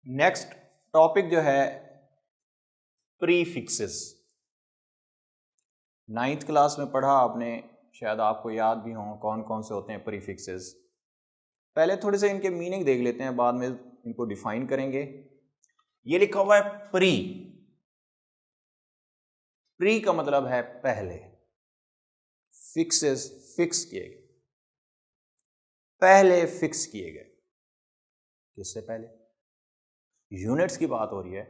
Next topic जो है prefixes. 9th class में पढ़ा आपने, शायद आपको याद भी हों कौन कौन से होते हैं प्रीफिक्सेस। पहले थोड़े से इनके मीनिंग देख लेते हैं, बाद में इनको डिफाइन करेंगे। ये लिखा हुआ है प्री। प्री का मतलब है पहले, फिक्सेस फिक्स किए गए, पहले फिक्स किए गए। किससे पहले? यूनिट्स की बात हो रही है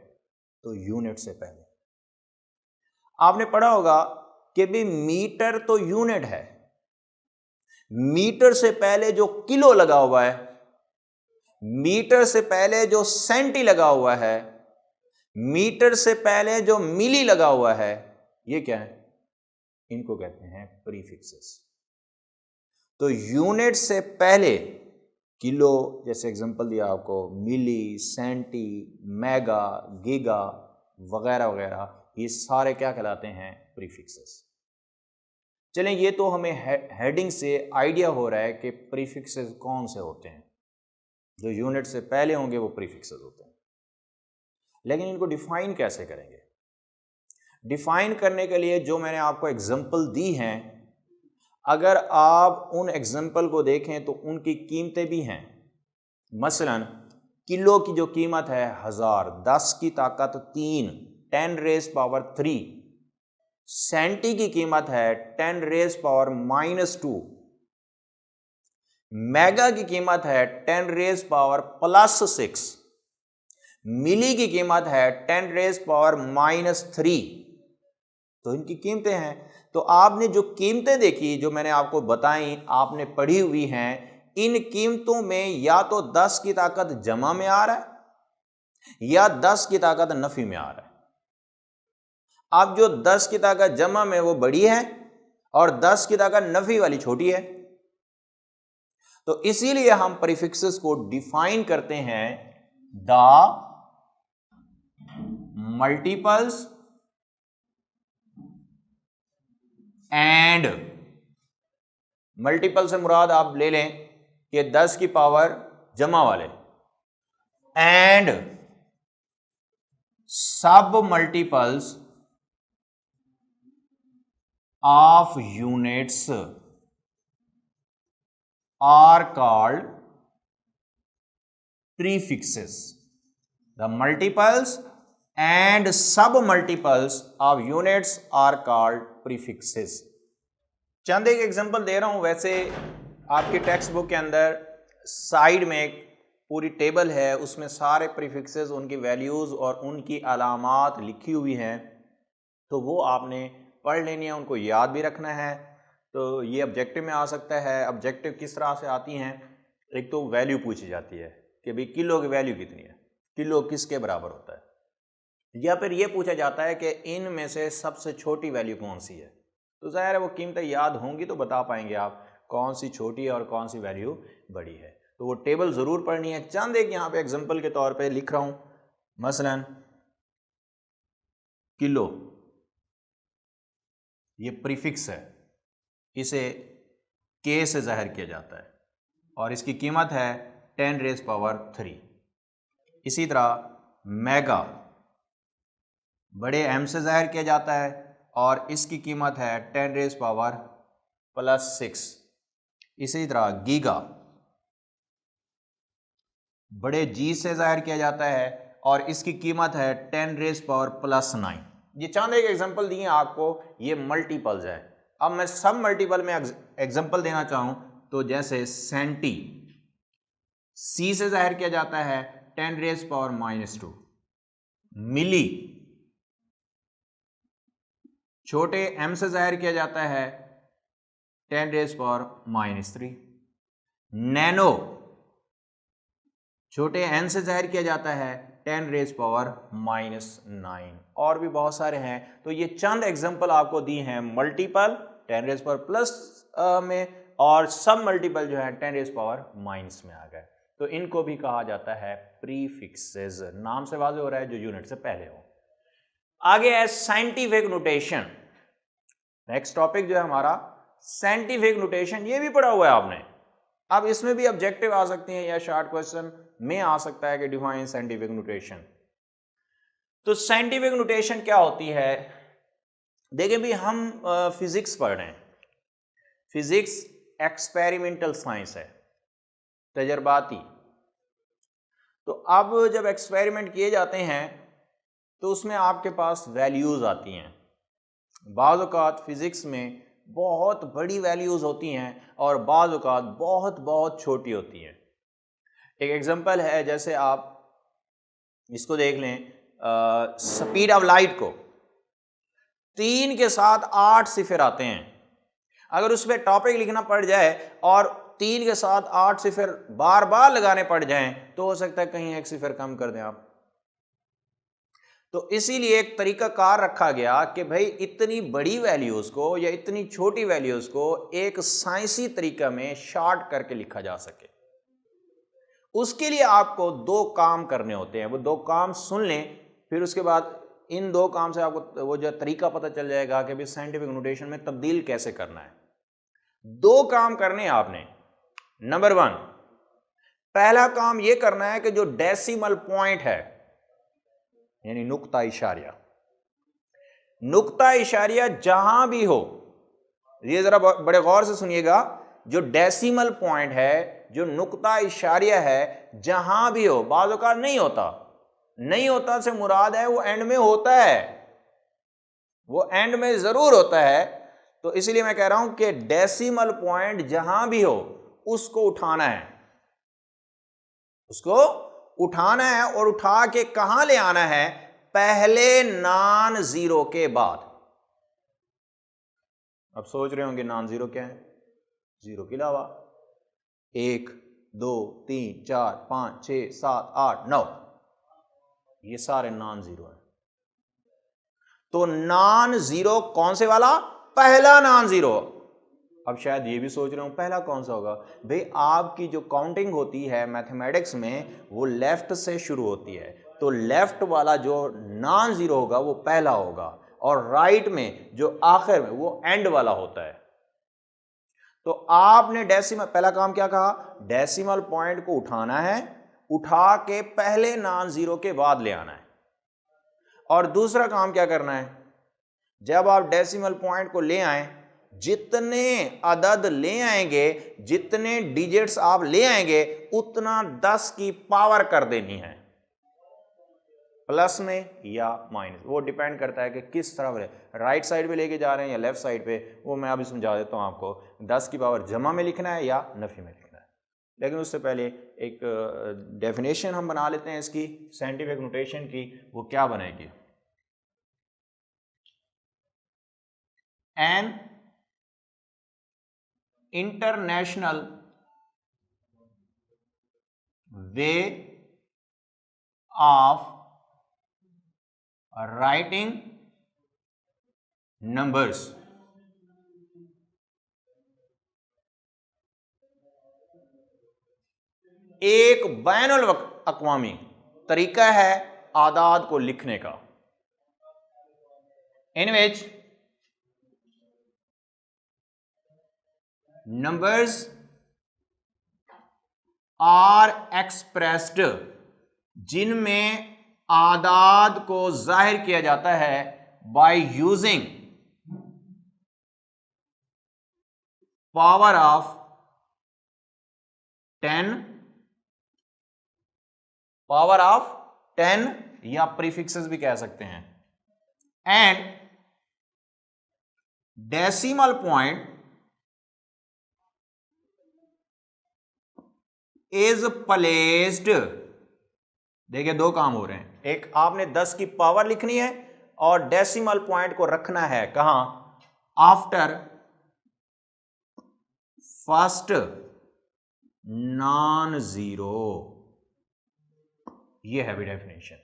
तो यूनिट से पहले। आपने पढ़ा होगा कि भी मीटर तो यूनिट है, मीटर से पहले जो किलो लगा हुआ है, मीटर से पहले जो सेंटी लगा हुआ है, मीटर से पहले जो मिली लगा हुआ है, ये क्या है? इनको कहते हैं प्रीफिक्सेस। तो यूनिट से पहले किलो, जैसे एग्जांपल दिया आपको, मिली, सेंटी, मेगा, गीगा वगैरह वगैरह, ये सारे क्या कहलाते हैं? प्रीफिक्सेस। चलें, ये तो हमें हेडिंग से आइडिया हो रहा है कि प्रीफिक्सेस कौन से होते हैं। जो यूनिट से पहले होंगे वो प्रीफिक्सेस होते हैं। लेकिन इनको डिफाइन कैसे करेंगे? डिफाइन करने के लिए जो मैंने आपको एग्जांपल दी हैं, अगर आप उन एग्जांपल को देखें तो उनकी कीमतें भी हैं। मसलन किलो की जो कीमत है 1000, 10 की ताकत 3, 10 रेज़ पावर 3। सेंटी की कीमत है 10 रेज़ पावर -2। मेगा की कीमत है 10 रेज़ पावर +6। मिली की कीमत है 10 रेज़ पावर -3। तो इनकी कीमतें हैं। तो आपने जो कीमतें देखी, जो मैंने आपको बताई, आपने पढ़ी हुई हैं, इन कीमतों में या तो 10 की ताकत जमा में आ रहा है या 10 की ताकत नफी में आ रहा है। अब जो 10 की ताकत जमा में वो बड़ी है और 10 की ताकत नफी वाली छोटी है। तो इसीलिए हम प्रीफिक्सेस को डिफाइन करते हैं द मल्टीपल्स एंड। मल्टीपल से मुराद आप ले लें कि 10 की पावर जमा वाले, and sub multiples of units are called prefixes. The multiples and sub multiples of units are called prefixes. चंद एक एग्जांपल दे रहा हूं। वैसे आपकी टेक्स्ट बुक के अंदर साइड में एक पूरी टेबल है, उसमें सारे प्रीफिक्सेस, उनकी वैल्यूज और उनकी अलामात लिखी हुई हैं। तो वो आपने पढ़ लेनी है, उनको याद भी रखना है। तो ये ऑब्जेक्टिव में आ सकता है। ऑब्जेक्टिव किस तरह से आती हैं? एक तो वैल्यू पूछी जाती है कि भाई किलो की वैल्यू कितनी है, किलो किसके बराबर होता है, या फिर ये पूछा जाता है कि इन में से सबसे छोटी वैल्यू कौन सी है। तो जाहिर है वो कीमतें याद होंगी तो बता पाएंगे आप कौन सी छोटी है और कौन सी वैल्यू बड़ी है। तो वो टेबल ज़रूर पढ़नी है। चंद एक यहाँ पे एग्जांपल के तौर पे लिख रहा हूँ। मसलन किलो, ये प्रीफिक्स है, इसे के से ज़ाहिर किया जाता है और इसकी कीमत है 10 रेज़ पावर 3। इसी तरह मेगा बड़े एम से ज़ाहिर किया जाता है और इसकी कीमत है 10 रेज़ पावर +6। इसी तरह गीगा बड़े जी से ज़ाहिर किया जाता है और इसकी कीमत है 10 रेज़ पावर +9। ये चंद एक एग्जांपल दिए आपको, ये मल्टीपल्स है। अब मैं सब मल्टीपल में एग्जांपल देना चाहूं तो जैसे सेंटी, सी से ज़ाहिर किया जाता है 10 रेज़ पावर -2। मिली छोटे m से ज़ाहिर किया जाता है 10 रेज़ पावर -3। नैनो छोटे n से ज़ाहिर किया जाता है 10 रेज़ पावर -9। और भी बहुत सारे हैं। तो ये चंद एग्जांपल आपको दी हैं मल्टीपल 10 रेज़ पावर प्लस में, और सब मल्टीपल जो है 10 रेज़ पावर माइनस में आ गए। तो इनको भी कहा जाता है प्रीफिक्सेस। नाम से वाज़ेह हो रहा है जो यूनिट से पहले हो। आगे है साइंटिफिक नोटेशन। नेक्स्ट टॉपिक जो है हमारा साइंटिफिक नोटेशन। ये भी पढ़ा हुआ है आपने। अब इसमें भी ऑब्जेक्टिव आ सकते हैं या शॉर्ट क्वेश्चन में आ सकता है कि डिफाइन साइंटिफिक नोटेशन। तो साइंटिफिक नोटेशन क्या होती है? देखिए भी हम फिजिक्स पढ़ रहे हैं, फिजिक्स एक्सपेरिमेंटल साइंस है, तजर्बाती। तो अब जब एक्सपेरिमेंट किए जाते हैं तो उसमें आपके पास वैल्यूज आती हैं। बाज़ औक़ात फिजिक्स में बहुत बड़ी वैल्यूज होती हैं और बाज़ औक़ात बहुत बहुत छोटी होती हैं। एक एग्जांपल है, जैसे आप इसको देख लें, स्पीड ऑफ लाइट को 3 के साथ 8 सिफर आते हैं। अगर उस पर टॉपिक लिखना पड़ जाए और 3 के साथ 8 सिफर बार बार लगाने पड़ जाएं तो हो सकता है कहीं एक सिफर कम कर दें आप। तो इसीलिए एक तरीका कार रखा गया कि भाई इतनी बड़ी वैल्यूज को या इतनी छोटी वैल्यूज को एक साइंसी तरीका में शॉर्ट करके लिखा जा सके। उसके लिए आपको 2 काम करने होते हैं, वो 2 काम सुन लें, फिर उसके बाद इन 2 काम से आपको वो जो तरीका पता चल जाएगा कि भाई साइंटिफिक नोटेशन में तब्दील कैसे करना है। 2 काम करने हैं आपने। नंबर 1, पहला काम यह करना है कि जो डेसिमल पॉइंट है यानी नुक्ता इशारिया, नुक्ता इशारिया जहां भी हो, ये जरा बड़े गौर से सुनिएगा, जो डेसिमल पॉइंट है, जो नुक्ता इशारिया है, जहां भी हो, बाज़ औक़ात नहीं होता, नहीं होता से मुराद है वो एंड में होता है, वो एंड में जरूर होता है। तो इसलिए मैं कह रहा हूं कि डेसिमल पॉइंट जहां भी हो उसको उठाना है, उसको उठाना है और उठा के कहां ले आना है? पहले नॉन जीरो के बाद। अब सोच रहे होंगे नॉन जीरो क्या है? जीरो के अलावा 1 2 3 4 5 6 7 8 9, ये सारे नॉन जीरो है। तो नॉन जीरो कौन से वाला? पहला नॉन जीरो। अब शायद ये भी सोच रहे हूं पहला कौन सा होगा? भाई आपकी जो काउंटिंग होती है मैथमेटिक्स में वो लेफ्ट से शुरू होती है, तो लेफ्ट वाला जो नॉन जीरो होगा वो पहला होगा और राइट में जो आखिर में वो एंड वाला होता है। तो आपने डेसिमल, पहला काम क्या कहा? डेसिमल पॉइंट को उठाना है, उठा के पहले नॉन जीरो के बाद ले आना है। और दूसरा काम क्या करना है? जब आप डेसिमल पॉइंट को ले आए, जितने अदद ले आएंगे, जितने डिजिट्स आप ले आएंगे, उतना 10 की पावर कर देनी है, प्लस में या माइनस। वो डिपेंड करता है कि किस तरफ, राइट साइड पे लेके जा रहे हैं या लेफ्ट साइड पे, वो मैं अभी समझा देता हूं आपको। 10 की पावर जमा में लिखना है या नफी में लिखना है। लेकिन उससे पहले एक डेफिनेशन हम बना लेते हैं इसकी, साइंटिफिक नोटेशन की। वो क्या बनेगी? An international way of writing numbers. एक बैनुल अक़वामी तरीका है आदाद को लिखने का, इन विच numbers are expressed, जिनमें आदाद को जाहिर किया जाता है by using power of 10, power of 10 या प्रीफिक्सेस भी कह सकते हैं, and decimal point is placed. देखिए 2 काम हो रहे हैं, एक आपने 10 की पावर लिखनी है और डेसिमल पॉइंट को रखना है कहां? After first non zero. यह है भी डेफिनेशन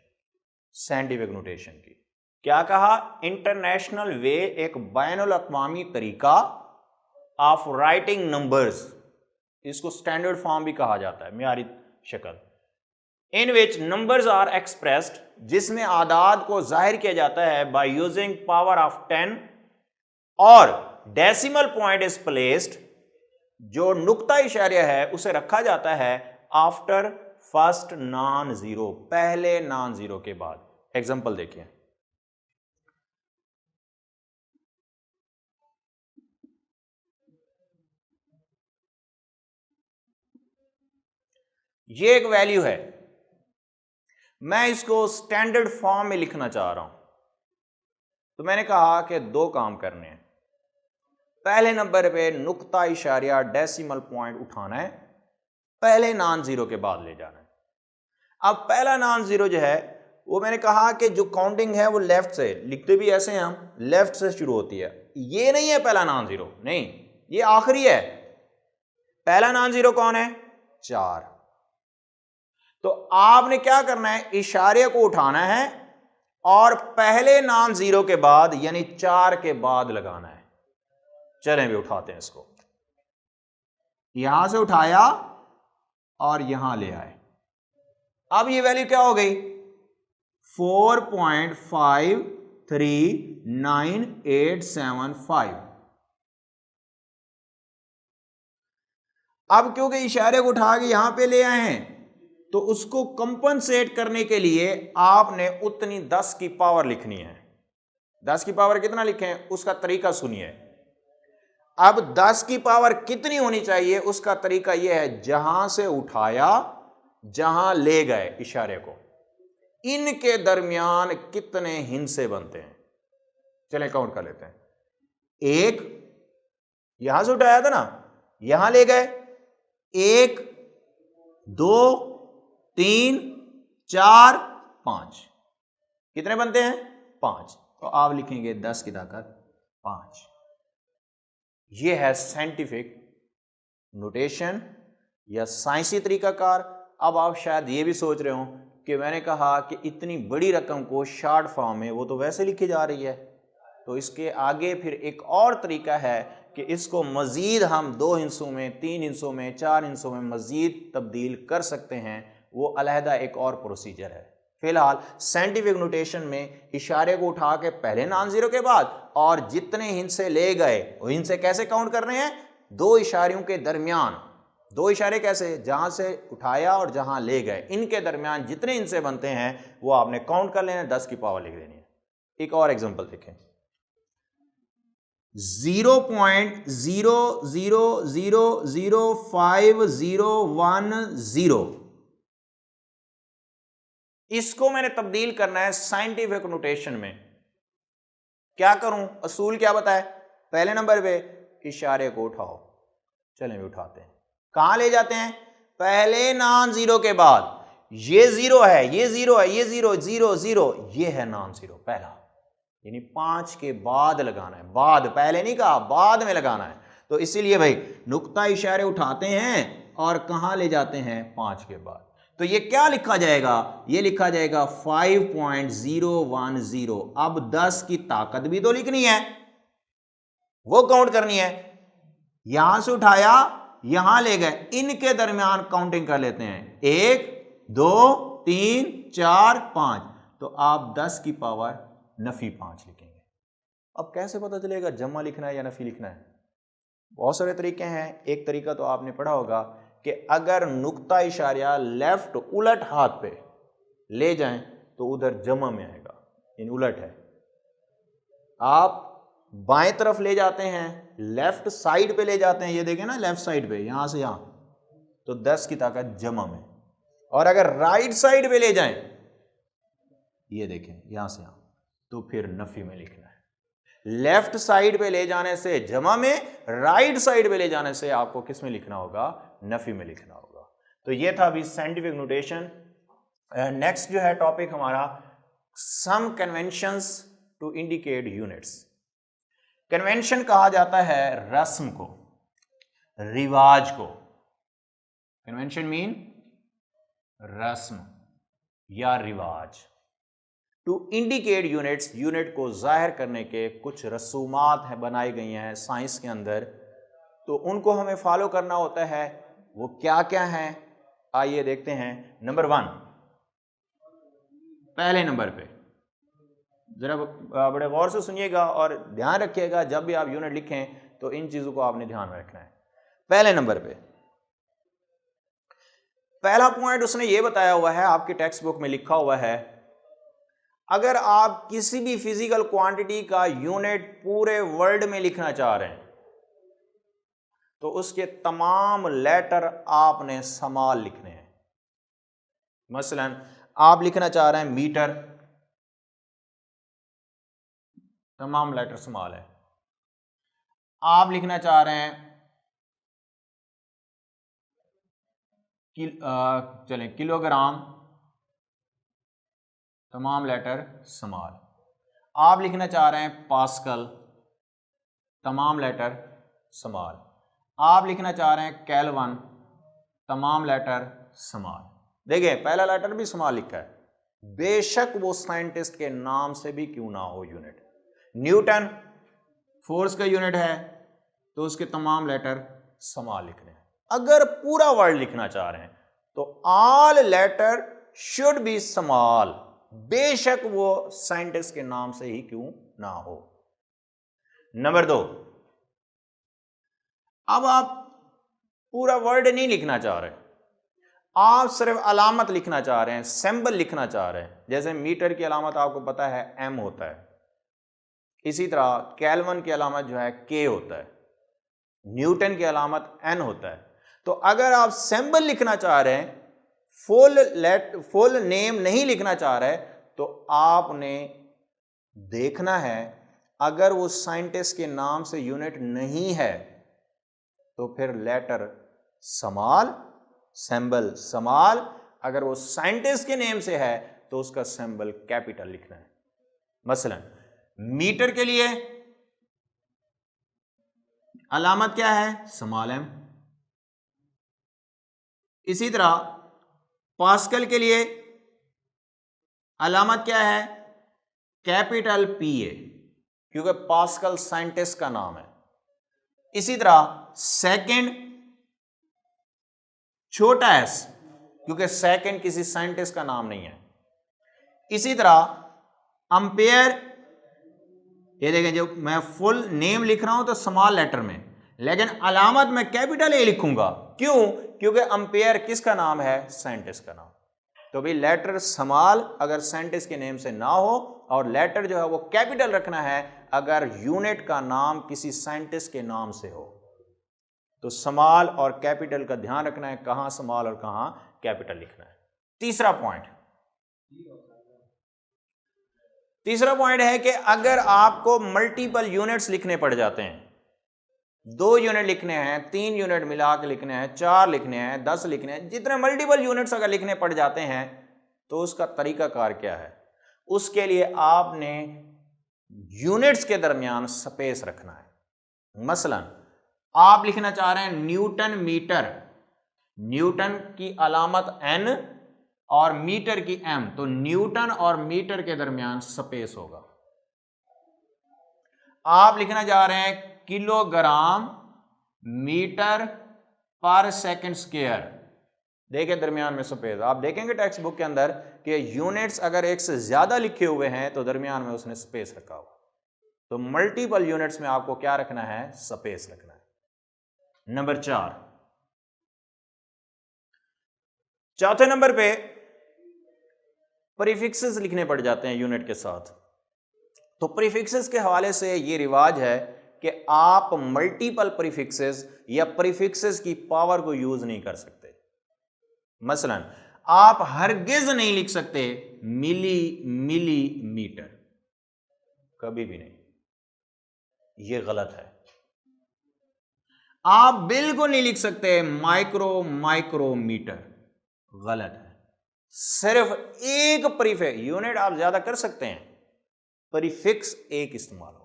साइंटिफिक नोटेशन की। क्या कहा? इंटरनेशनल वे, एक बैनुल अक़वामी तरीका ऑफ राइटिंग नंबर्स, इसको स्टैंडर्ड फॉर्म भी कहा जाता है, मियारी शक्ल, इन विच नंबर्स आर एक्सप्रेस्ड, जिसमें आदाद को जाहिर किया जाता है बाय यूजिंग पावर ऑफ 10, और डेसिमल पॉइंट इज प्लेस्ड, जो नुक्ता इशारिया है उसे रखा जाता है आफ्टर फर्स्ट नॉन जीरो, पहले नॉन जीरो के बाद। एग्जांपल देखिए, ये एक वैल्यू है, मैं इसको स्टैंडर्ड फॉर्म में लिखना चाह रहा हूं, तो मैंने कहा कि दो काम करने हैं। पहले नंबर पे नुक्ता इशारिया डेसिमल पॉइंट उठाना है, पहले नॉन जीरो के बाद ले जाना है। अब पहला नॉन जीरो जो है वो मैंने कहा कि जो काउंटिंग है वो लेफ्ट से, लिखते भी ऐसे हैं हम, लेफ्ट से शुरू होती है। ये नहीं है पहला नॉन जीरो, नहीं, ये आखिरी है। पहला नॉन जीरो कौन है? 4। तो आपने क्या करना है, इशारे को उठाना है और पहले नॉन जीरो के बाद यानी 4 के बाद लगाना है। चलें भी उठाते हैं इसको, यहां से उठाया और यहां ले आए। अब ये वैल्यू क्या हो गई? 4.539875। अब क्योंकि इशारे को उठा के यहां पे ले आए हैं, तो उसको कंपनसेट करने के लिए आपने उतनी 10 की पावर लिखनी है। 10 की पावर कितना लिखें उसका तरीका सुनिए। अब 10 की पावर कितनी होनी चाहिए उसका तरीका यह है, जहां से उठाया जहां ले गए इशारे को, इनके दरमियान कितने हिस्से बनते हैं। चलें काउंट कर लेते हैं। 1, यहां से उठाया था ना, यहां ले गए, 1 2 3 4 5, कितने बनते हैं? 5। तो आप लिखेंगे 10 की ताकत 5। यह है साइंटिफिक नोटेशन या साइंसी तरीकाकार। अब आप शायद ये भी सोच रहे हो कि मैंने कहा कि इतनी बड़ी रकम को शॉर्ट फॉर्म में वो तो वैसे लिखी जा रही है, तो इसके आगे फिर एक और तरीका है कि इसको मज़ीद हम 2 हिस्सों में, 3 हिस्सों में, 4 हिस्सों में मज़ीद तब्दील कर सकते हैं। वो अलहदा एक और प्रोसीजर है। फिलहाल साइंटिफिक नोटेशन में इशारे को उठा के पहले नॉन जीरो के बाद और जितने हिस्से ले गए वो हिस्से कैसे काउंट करने हैं? 2 इशारियों के दरमियान। 2 इशारे कैसे? जहां से उठाया और जहां ले गए, इनके दरमियान जितने हिस्से बनते हैं वो आपने काउंट कर लेना, 10 की पावर लिख देनी है। एक और एग्जांपल देखें, 0.00005010, इसको मैंने तब्दील करना है साइंटिफिक नोटेशन में। क्या करूं? असूल क्या बताए? पहले नंबर पे इशारे को उठाओ। चलें भी उठाते हैं। कहां ले जाते हैं? पहले नॉन जीरो के बाद। ये जीरो है, ये जीरो है, ये जीरो, 0 0, ये है नॉन जीरो पहला, यानी 5 के बाद लगाना है। बाद, पहले नहीं कहा, बाद में लगाना है। तो इसीलिए भाई नुक्ता इशारे उठाते हैं और कहां ले जाते हैं? 5 के बाद। तो ये क्या लिखा जाएगा? ये लिखा जाएगा 5.010। अब 10 की ताकत भी तो लिखनी है, वो काउंट करनी है। यहां से उठाया, यहां ले गए, इनके दरमियान काउंटिंग कर लेते हैं। 1 2 3 4 5। तो आप 10 की पावर नफी 5 लिखेंगे। अब कैसे पता चलेगा जमा लिखना है या नफी लिखना है? बहुत सारे तरीके हैं। एक तरीका तो आपने पढ़ा होगा कि अगर नुक्ता इशारिया लेफ्ट उलट हाथ पे ले जाएं तो उधर जमा में आएगा, इन उलट है। आप बाएं तरफ ले जाते हैं, लेफ्ट साइड पे ले जाते हैं, ये देखें ना, लेफ्ट साइड पे, यहां से यहां, तो 10 की ताकत जमा में। और अगर राइट साइड पे ले जाएं, ये देखें यहां से यहां, तो फिर नफी में लिखना है। लेफ्ट साइड पे ले जाने से जमा में, राइट साइड पे ले जाने से आपको किस में लिखना होगा? नफी में लिखना होगा। तो ये था अभी साइंटिफिक नोटेशन। नेक्स्ट जो है टॉपिक हमारा, some conventions to indicate units. Convention कहा जाता है रस्म को, रिवाज को। कन्वेंशन मीन रस्म या रिवाज। टू इंडिकेट यूनिट्स, यूनिट को जाहिर करने के कुछ रसूमात है बनाई गई हैं साइंस के अंदर, तो उनको हमें फॉलो करना होता है। वो क्या क्या हैं आइए देखते हैं। नंबर 1, पहले नंबर पे जरा बड़े गौर से सुनिएगा और ध्यान रखिएगा, जब भी आप यूनिट लिखें तो इन चीजों को आपने ध्यान में रखना है। पहले नंबर पे पहला पॉइंट उसने ये बताया हुआ है, आपके टेक्स्ट बुक में लिखा हुआ है, अगर आप किसी भी फिजिकल क्वांटिटी का यूनिट पूरे वर्ल्ड में लिखना चाह रहे हैं तो उसके तमाम लेटर आपने स्मॉल लिखने हैं। मसलन आप लिखना चाह रहे हैं मीटर, तमाम लेटर स्मॉल है। आप लिखना चाह रहे हैं चलें किलोग्राम, तमाम लेटर स्मॉल। आप लिखना चाह रहे हैं पास्कल, तमाम लेटर स्मॉल। आप लिखना चाह रहे हैं केल्विन, तमाम लेटर स्मॉल। देखिए पहला लेटर भी स्मॉल लिखा है, बेशक वो साइंटिस्ट के नाम से भी क्यों ना हो यूनिट। न्यूटन फोर्स का यूनिट है तो उसके तमाम लेटर स्मॉल लिखने हैं। अगर पूरा वर्ड लिखना चाह रहे हैं तो all letter should be small, बेशक वो साइंटिस्ट के नाम से ही क्यों ना हो। नंबर 2, अब आप पूरा वर्ड नहीं लिखना चाह रहे, आप सिर्फ अलामत लिखना चाह रहे हैं, सिंबल लिखना चाह रहे हैं। जैसे मीटर की अलामत आपको पता है एम होता है, इसी तरह केल्विन की अलामत जो है के होता है, न्यूटन की अलामत एन होता है। तो अगर आप सिंबल लिखना चाह रहे हैं, फुल नेम नहीं लिखना चाह रहे, तो आपने देखना है अगर वो साइंटिस्ट के नाम से यूनिट नहीं है तो फिर लेटर स्मॉल, सिंबल स्मॉल। अगर वो साइंटिस्ट के नेम से है तो उसका सिंबल कैपिटल लिखना है। मसलन मीटर के लिए अलामत क्या है, स्मॉल एम। इसी तरह पास्कल के लिए अलामत क्या है, कैपिटल पी ए, क्योंकि पास्कल साइंटिस्ट का नाम है। इसी तरह सेकंड छोटा एस, क्योंकि सेकंड किसी साइंटिस्ट का नाम नहीं है। इसी तरह अंपेयर, ये देखें जो मैं फुल नेम लिख रहा हूं तो स्मॉल लेटर में, लेकिन अलामत में कैपिटल ए लिखूंगा। क्यों? क्योंकि अंपेयर किसका नाम है, साइंटिस्ट का नाम। तो भी लेटर स्मॉल अगर साइंटिस्ट के नेम से ना हो, और लेटर जो है वो कैपिटल रखना है अगर यूनिट का नाम किसी साइंटिस्ट के नाम से हो। तो स्मॉल और कैपिटल का ध्यान रखना है, कहां स्मॉल और कहां कैपिटल लिखना है। तीसरा पॉइंट है कि अगर आपको मल्टीपल यूनिट्स लिखने पड़ जाते हैं, 2 यूनिट लिखने हैं, 3 यूनिट मिला के लिखने हैं, 4 लिखने हैं, 10 लिखने हैं, जितने मल्टीपल यूनिट्स अगर लिखने पड़ जाते हैं तो उसका तरीकाकार क्या है? उसके लिए आपने यूनिट्स के दरमियान स्पेस रखना है। मसलन आप लिखना चाह रहे हैं न्यूटन मीटर, न्यूटन की अलामत एन और मीटर की एम, तो न्यूटन और मीटर के दरमियान स्पेस होगा। आप लिखना चाह रहे हैं किलोग्राम मीटर पर सेकंड स्क्वायर, देखिए दरमियान में स्पेस। आप देखेंगे टेक्स्ट बुक के अंदर कि यूनिट्स अगर एक से ज्यादा लिखे हुए हैं तो दरमियान में उसने स्पेस रखा हुआ। तो मल्टीपल यूनिट्स में आपको क्या रखना है, स्पेस रखना है। नंबर 4, चौथे नंबर पे प्रीफिक्सेस लिखने पड़ जाते हैं यूनिट के साथ। तो प्रीफिक्सेस के हवाले से ये रिवाज है कि आप मल्टीपल प्रीफिक्सेस या प्रीफिक्सेस की पावर को यूज नहीं कर सकते। मसलन आप हरगिज नहीं लिख सकते मिलीमीटर, कभी भी नहीं, यह गलत है। आप बिल्कुल नहीं लिख सकते माइक्रोमीटर, गलत है। सिर्फ एक प्रीफिक्स, यूनिट आप ज्यादा कर सकते हैं, प्रीफिक्स एक इस्तेमाल होगा।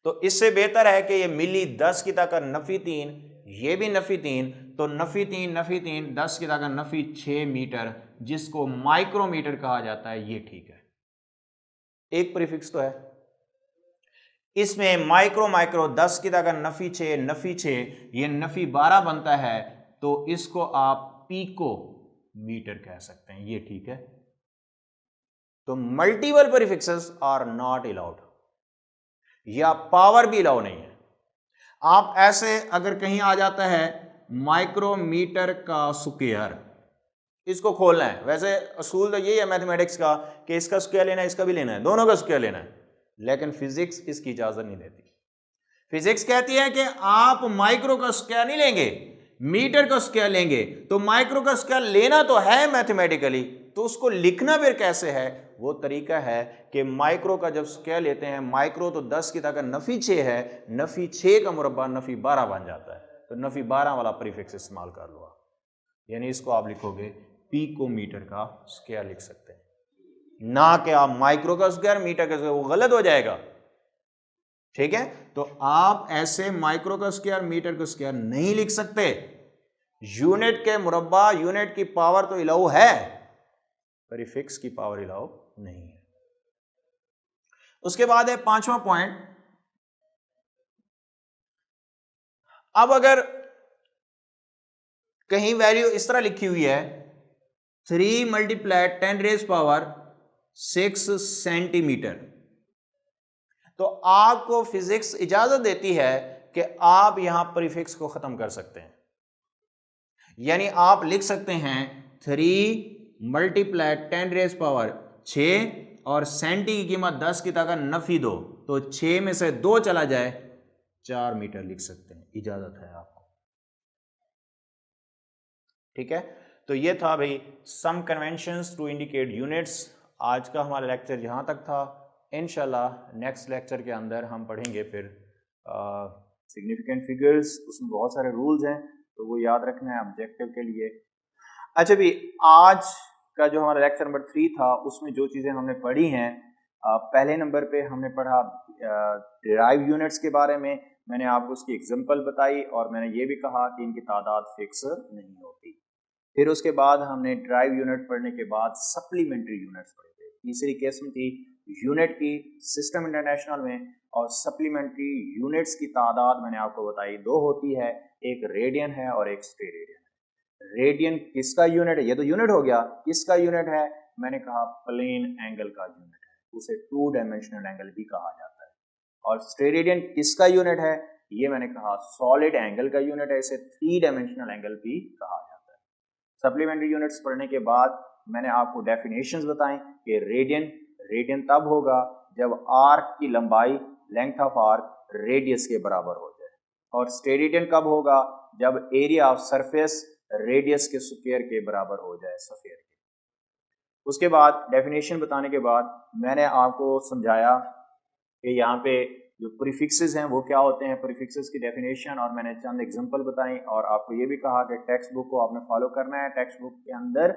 तो इससे बेहतर है कि ये मिली 10 की ताकत नफी 3, ये भी नफी 3, तो नफी 3 10 की ताकत नफी 6 मीटर, जिसको माइक्रोमीटर कहा जाता है, ये ठीक है। एक प्रीफिक्स तो है इसमें, माइक्रो 10 की ताकत नफी 6, ये नफी 12 बनता है, तो इसको आप पीको मीटर कह सकते हैं, ये ठीक है। तो multiple prefixes are not allowed, या पावर भी अलाउ नहीं है। आप ऐसे अगर कहीं आ जाता है माइक्रोमीटर का स्क्वायर। इसको खोलना है। वैसे असूल तो यही है मैथमेटिक्स का कि इसका स्क्वायर लेना है, इसका भी लेना है, दोनों का स्क्वायर लेना है, लेकिन फिजिक्स इसकी इजाजत नहीं देती। फिजिक्स कहती है कि आप माइक्रो का स्क्वायर नहीं लेंगे, मीटर का स्क्वायर लेंगे। तो माइक्रो का स्क्वायर लेना तो है मैथमेटिकली, तो उसको लिखना फिर कैसे है? वो तरीका है कि माइक्रो का जब स्क्वायर लेते हैं, माइक्रो तो 10 की ताकत नफी 6 है, नफी 6 का मुरब्बा नफी 12 बन जाता है, तो नफी 12 वाला प्रीफिक्स इस्तेमाल कर लो आप। यानी इसको आप लिखोगे पिकोमीटर का स्क्वायर लिख सकते हैं, ना कि आप माइक्रो का स्क्वायर मीटर का स्क्वायर, वो गलत हो जाएगा। ठीक है, तो आप ऐसे माइक्रो का स्क्वायर मीटर का स्क्वायर नहीं लिख सकते। यूनिट के मुरब्बा, यूनिट की पावर तो इलाऊ है, प्रीफिक्स की पावर इलाऊ नहीं है। उसके बाद है 5वां पॉइंट। अब अगर कहीं वैल्यू इस तरह लिखी हुई है 3 × 10⁻⁶ सेंटीमीटर, तो आपको फिजिक्स इजाजत देती है कि आप यहां प्रीफिक्स को खत्म कर सकते हैं। यानी आप लिख सकते हैं 3 × 10⁻⁶ और सेंटी की कीमत 10 की ताकत नफी 2, तो 6 में से 2 चला जाए 4 मीटर लिख सकते हैं, इजाजत है आपको। ठीक है, तो ये था भाई सम कन्वेंशंस टू इंडिकेट यूनिट्स। आज का हमारा लेक्चर यहां तक था। इंशाल्लाह नेक्स्ट लेक्चर के अंदर हम पढ़ेंगे फिर सिग्निफिकेंट फिगर्स। उसमें बहुत सारे रूल्स हैं, तो वो याद रखना है ऑब्जेक्टिव के लिए। अच्छा भी, आज का जो हमारा लेक्चर नंबर 3 था, उसमें जो चीज़ें हमने पढ़ी हैं, पहले नंबर पे हमने पढ़ा डिराइव यूनिट्स के बारे में। मैंने आपको उसकी एग्जांपल बताई और मैंने ये भी कहा कि इनकी तादाद फिक्स नहीं होती। फिर उसके बाद हमने डिराइव यूनिट पढ़ने के बाद सप्लीमेंट्री यूनिट्स पढ़े थे। तीसरी किस्म थी यूनिट की सिस्टम इंटरनेशनल में, और सप्लीमेंट्री यूनिट्स की तादाद मैंने आपको बताई 2 होती है, एक रेडियन है और एक स्टेरेडियन है। रेडियन किसका यूनिट है? ये तो यूनिट हो गया, किसका यूनिट है? मैंने कहा प्लेन एंगल का यूनिट है, उसे 2 डायमेंशनल एंगल भी कहा जाता है। और स्टेरेडियन किसका यूनिट है? ये मैंने कहा सॉलिड एंगल का यूनिट है, इसे 3 डायमेंशनल एंगल भी कहा जाता है। सप्लीमेंट्री यूनिट्स पढ़ने के बाद मैंने आपको डेफिनेशंस बताएं कि रेडियन तब होगा जब आर्क की लंबाई, लेंथ ऑफ आर्क, रेडियस के बराबर हो जाए। और स्टेरेडियन कब होगा? जब एरिया ऑफ सरफेस रेडियस के स्क्वायर के बराबर हो जाए, स्फीयर के। उसके बाद डेफिनेशन बताने के बाद मैंने आपको समझाया कि यहाँ पे जो प्रीफिक्सेस हैं वो क्या होते हैं, प्रीफिक्सेस की डेफिनेशन, और मैंने चंद एग्जांपल बताई। और आपको ये भी कहा कि टेक्स्ट बुक को आपने फॉलो करना है। टेक्स्ट बुक के अंदर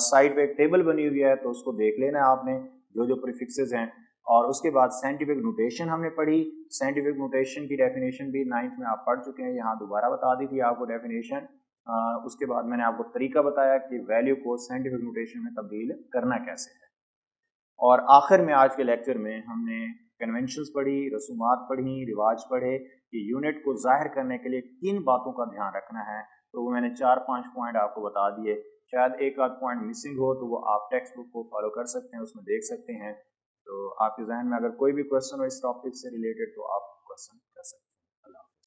साइड पे एक टेबल बनी हुई है, तो उसको देख लेना है आपने, जो जो प्रीफिक्सेस हैं। और उसके बाद साइंटिफिक नोटेशन हमने पढ़ी। साइंटिफिक नोटेशन की डेफिनेशन भी 9th में आप पढ़ चुके हैं, यहाँ दोबारा बता दी थी आपको डेफिनेशन। उसके बाद मैंने आपको तरीका बताया कि वैल्यू को साइंटिफिक नोटेशन में तब्दील करना कैसे है। और आखिर में आज के लेक्चर में हमने कन्वेंशंस पढ़ी, रसूमात पढ़ी, रिवाज पढ़े कि यूनिट को जाहिर करने के लिए किन बातों का ध्यान रखना है। तो वो मैंने 4-5 पॉइंट आपको बता दिए। शायद एक आध पॉइंट मिसिंग हो तो वो आप टेक्स्ट बुक को फॉलो कर सकते हैं, उसमें देख सकते हैं। तो आपके जहन में अगर कोई भी क्वेश्चन हो इस टॉपिक से रिलेटेड तो आप क्वेश्चन